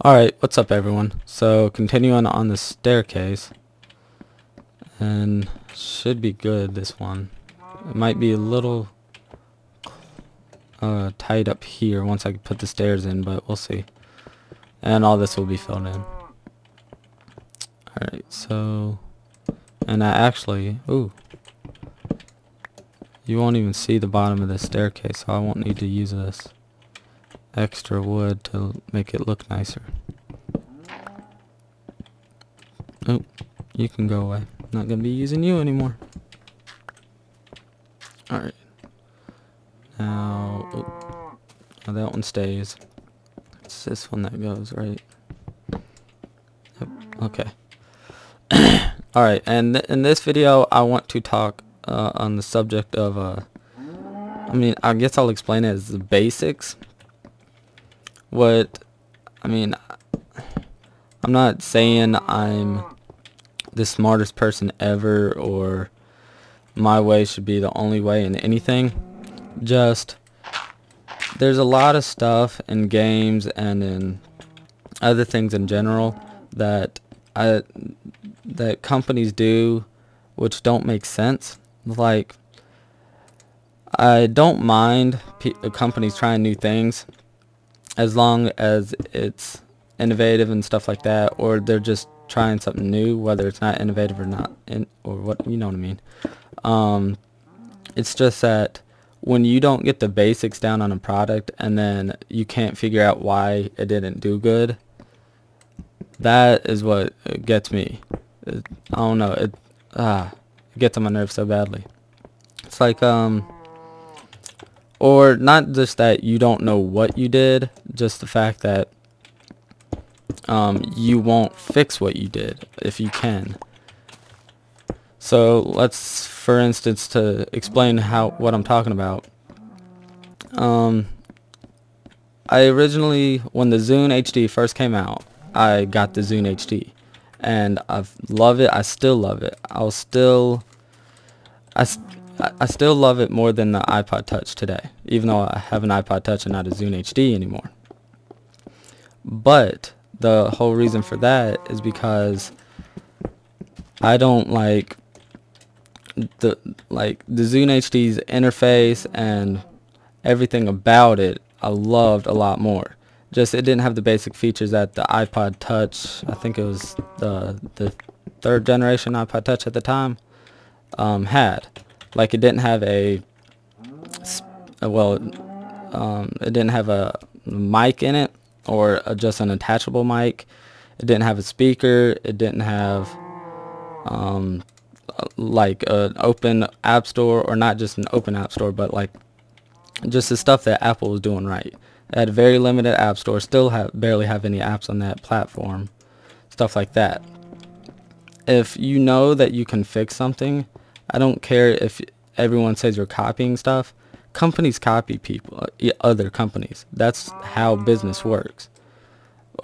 Alright, what's up everyone? So continuing on the staircase, and should be good this one. It might be a little tight up here once I put the stairs in, but we'll see. And all this will be filled in. Alright, so, and I actually, you won't even see the bottom of the staircase, so I won't need to use this extra wood to make it look nicer. Oh, you can go away. Not gonna be using you anymore. Alright. Now, now that one stays. It's this one that goes, right? Yep. Okay. Alright, and in this video I want to talk on the subject of I guess I'll explain it as the basics. I'm not saying I'm the smartest person ever or my way should be the only way in anything. Just there's a lot of stuff in games and in other things in general that companies do which don't make sense. Like, I don't mind companies trying new things as long as it's innovative and stuff like that, or they're just trying something new, whether it's not innovative or not, or what, you know what I mean. It's just that when you don't get the basics down on a product and then you can't figure out why it didn't do good, that is what gets me. I don't know, it gets on my nerves so badly. It's like, or not just that you don't know what you did, just the fact that you won't fix what you did if you can. So let's, for instance, to explain what I'm talking about. I originally, when the Zune HD first came out, I got the Zune HD, and I love it. I still love it. I still love it more than the iPod Touch today, even though I have an iPod Touch and not a Zune HD anymore. But the whole reason for that is because I don't like the Zune HD's interface and everything about it. I loved a lot more. Just it didn't have the basic features that the iPod Touch, I think it was the third generation iPod Touch at the time, had. Like, it didn't have it didn't have a mic in it, or just an attachable mic. It didn't have a speaker. It didn't have like an open app store, or not just an open app store, but like just the stuff that Apple was doing right. It had a very limited app store, still barely have any apps on that platform, stuff like that. If you know that you can fix something, I don't care if everyone says you're copying stuff. Companies copy people, other companies. That's how business works.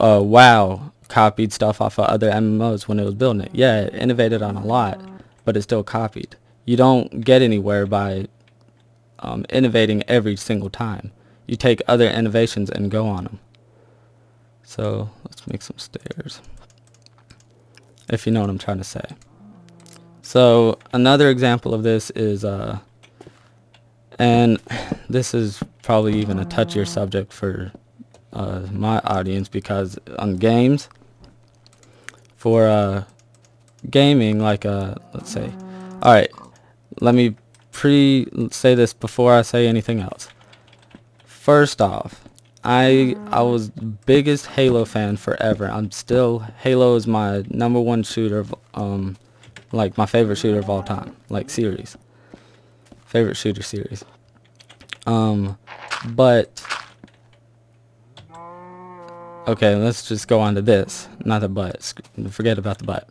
WoW copied stuff off of other MMOs when it was building it. Yeah, it innovated on a lot, but it still copied. You don't get anywhere by innovating every single time. You take other innovations and go on them. So let's make some stairs, if you know what I'm trying to say. So another example of this is, and this is probably even a touchier subject for my audience, because on games, for gaming, like let's say, alright, let me say this before I say anything else. First off, I was biggest Halo fan forever. Halo is my #1 shooter of, like my favorite shooter of all time, like series. Favorite shooter series. But okay, let's just go on to this. Not the but. Forget about the but.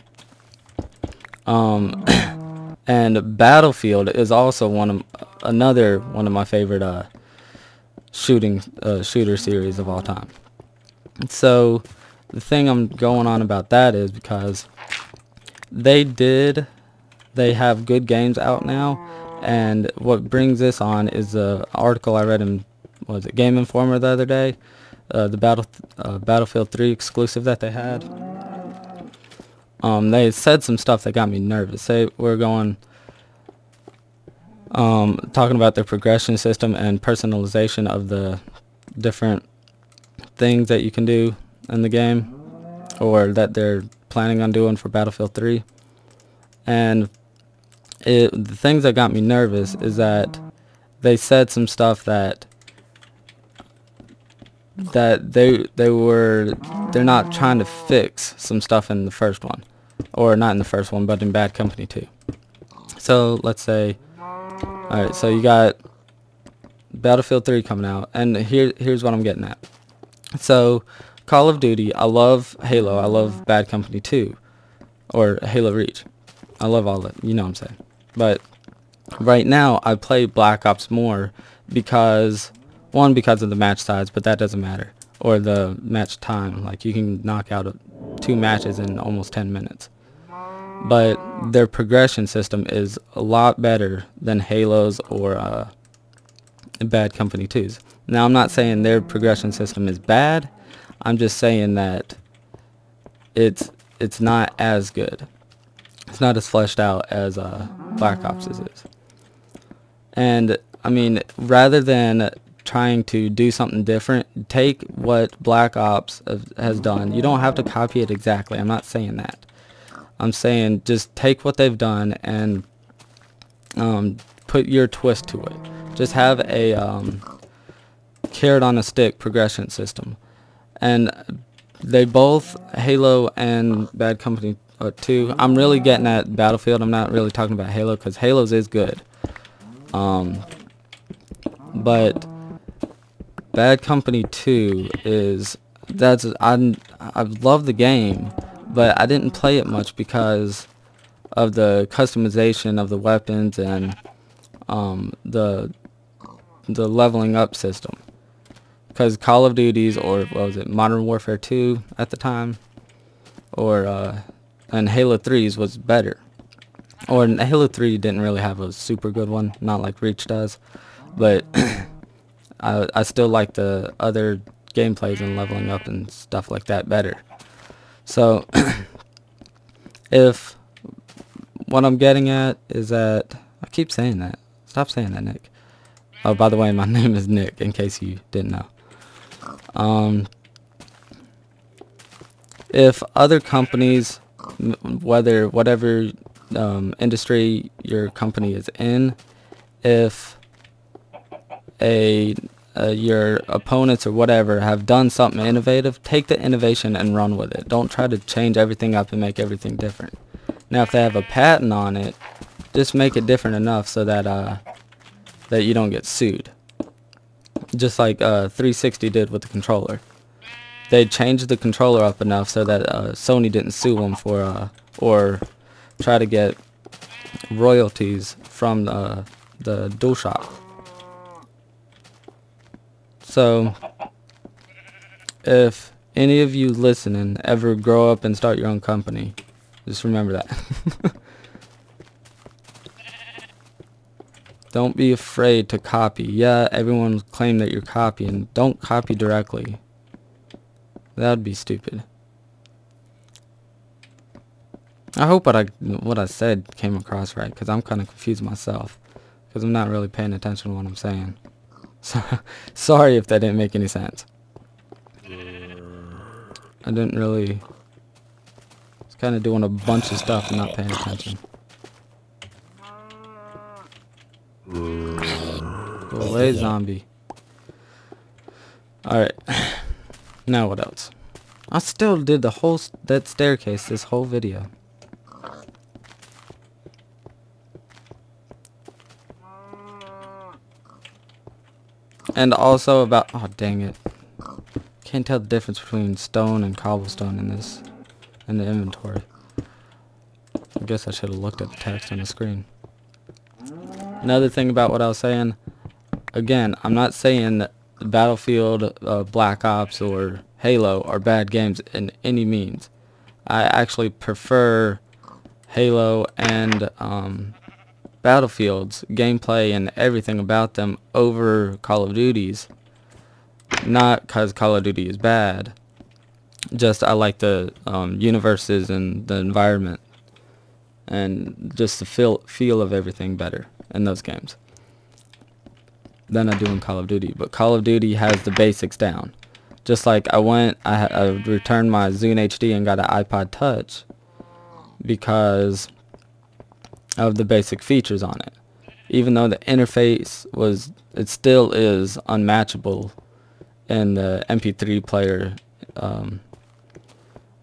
And Battlefield is also another one of my favorite shooter series of all time. So the thing I'm going on about that is because they have good games out now, and what brings this on is the article I read in, was it Game Informer the other day, the Battlefield 3 exclusive that they had. They said some stuff that got me nervous. They were going, talking about their progression system and personalization of the different things that you can do in the game, or that they're planning on doing for Battlefield 3. And the things that got me nervous is that they said some stuff that they're not trying to fix some stuff in the first one, or not in the first one, but in Bad Company 2. So let's say, alright, so you got Battlefield 3 coming out, and here's what I'm getting at. So Call of Duty, I love Halo, I love Bad Company 2, or Halo Reach. I love all that, you know what I'm saying. But right now I play Black Ops more because, one, because of the match size, but that doesn't matter, or the match time. Like, you can knock out 2 matches in almost 10 minutes. But their progression system is a lot better than Halo's or Bad Company 2's. Now, I'm not saying their progression system is bad. I'm just saying that it's not as good. It's not as fleshed out as Black Ops is. And I mean, rather than trying to do something different, take what Black Ops has done. You don't have to copy it exactly. I'm not saying that. I'm saying just take what they've done and put your twist to it. Just have a carrot on a stick progression system. And they both, Halo and Bad Company 2, I'm really getting at Battlefield. I'm not really talking about Halo, because Halo's is good. But Bad Company 2 is, I love the game, but I didn't play it much because of the customization of the weapons and the leveling up system. Because Call of Duty's, or what was it, Modern Warfare 2 at the time, or and Halo 3's was better. Or Halo 3 didn't really have a super good one, not like Reach does, but I still like the other gameplays and leveling up and stuff like that better. So if what I'm getting at is that, I keep saying that. Stop saying that, Nick. Oh, by the way, my name is Nick, in case you didn't know. If other companies, whatever industry your company is in, if your opponents or whatever have done something innovative, take the innovation and run with it. Don't try to change everything up and make everything different. Now, if they have a patent on it, just make it different enough so that that you don't get sued. Just like 360 did with the controller. They changed the controller up enough so that Sony didn't sue them for or try to get royalties from the DualShock. So if any of you listening ever grow up and start your own company, just remember that. Don't be afraid to copy. Yeah, everyone claim that you're copying. Don't copy directly. That would be stupid. I hope what I said came across right, because I'm kind of confused myself, because I'm not really paying attention to what I'm saying. So, sorry if that didn't make any sense. I didn't really... I was kind of doing a bunch of stuff and not paying attention. Go away, zombie. Alright. Now what else? I still did that staircase this whole video. And also about... Oh, dang it. Can't tell the difference between stone and cobblestone in the inventory. I guess I should have looked at the text on the screen. Another thing about what I was saying, again, I'm not saying that Battlefield, Black Ops, or Halo are bad games in any means. I actually prefer Halo and Battlefield's gameplay and everything about them over Call of Duty's. Not because Call of Duty is bad, just I like the universes and the environment and just the feel of everything better in those games than I do in Call of Duty. But Call of Duty has the basics down. Just like I returned my Zune HD and got an iPod Touch because of the basic features on it. Even though the interface it still is unmatchable in the MP3 player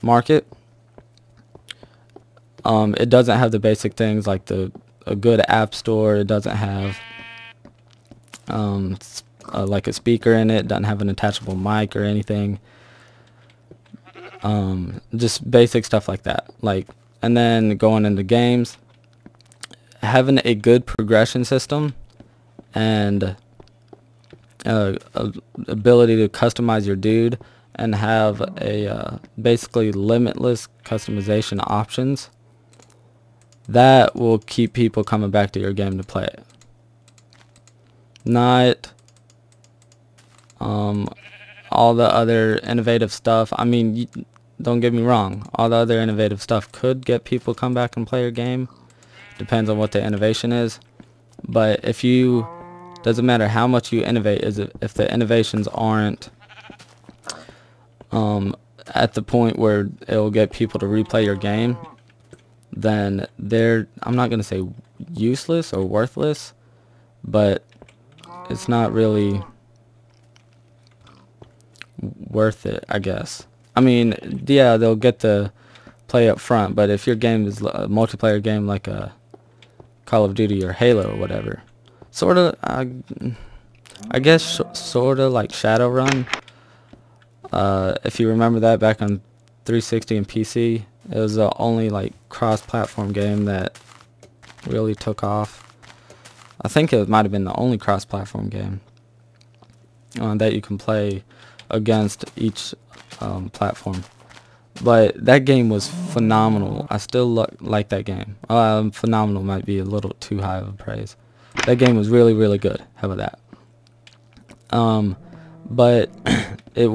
market. It doesn't have the basic things like a good app store. It doesn't have like a speaker in it. Doesn't have an attachable mic or anything. Just basic stuff like that. And then going into games, having a good progression system and ability to customize your dude and have a basically limitless customization options, that will keep people coming back to your game to play it. Not all the other innovative stuff. I mean, don't get me wrong, all the other innovative stuff could get people come back and play your game. Depends on what the innovation is. But doesn't matter how much you innovate, if the innovations aren't at the point where it will get people to replay your game, then I'm not going to say useless or worthless, but it's not really worth it, I guess. I mean, yeah, they'll get to play up front, but if your game is a multiplayer game like a Call of Duty or Halo or whatever, sort of, I guess sort of like Shadowrun. If you remember that back on 360 and PC, it was the only like cross-platform game that really took off. I think it might have been the only cross-platform game that you can play against each platform. But that game was phenomenal. I still like that game. Phenomenal might be a little too high of a praise. That game was really, really good. How about that? But it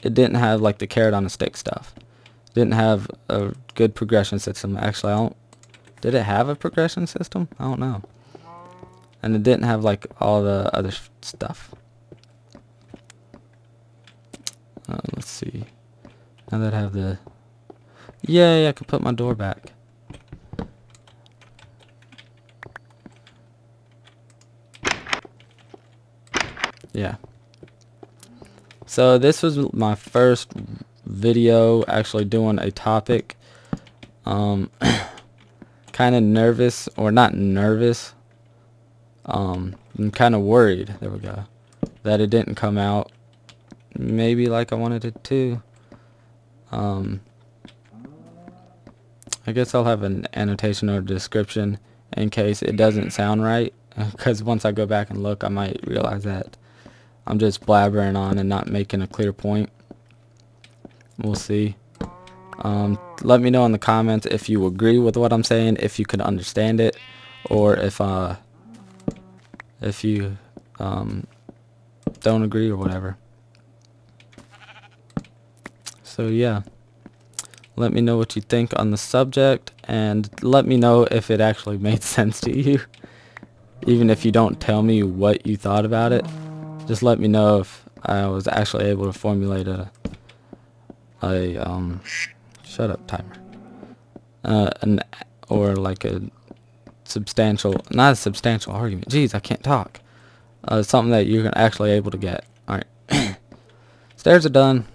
didn't have like the carrot on a stick stuff. It didn't have a good progression system. Actually, did it have a progression system? I don't know. And it didn't have like all the other stuff. Let's see. Now that I have the... Yay, I can put my door back. Yeah. So this was my first video actually doing a topic. Kind of nervous, or not nervous. I'm kind of worried. There we go. That it didn't come out maybe like I wanted it to. I guess I'll have an annotation or description in case it doesn't sound right, because once I go back and look, I might realize that I'm just blabbering on and not making a clear point. We'll see. Let me know in the comments if you agree with what I'm saying, if you can understand it, or if you don't agree or whatever. So yeah, let me know what you think on the subject, and let me know if it actually made sense to you. Even if you don't tell me what you thought about it, just let me know if I was actually able to formulate shut up, timer. Or like a substantial, not a substantial argument. Jeez, I can't talk. Something that you're actually able to get. Alright. Stairs are done.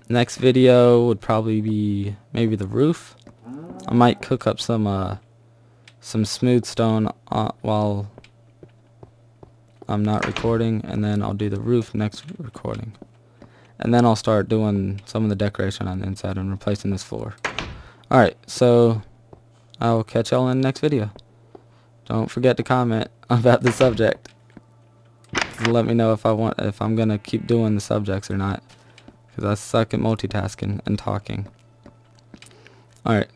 Next video would probably be maybe the roof. I might cook up some smooth stone while I'm not recording, and then I'll do the roof next recording. And then I'll start doing some of the decoration on the inside and replacing this floor. Alright, so I'll catch y'all in the next video. Don't forget to comment about the subject. Let me know if I'm gonna keep doing the subjects or not, because I suck at multitasking and talking. Alright,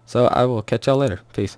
so I will catch y'all later. Peace.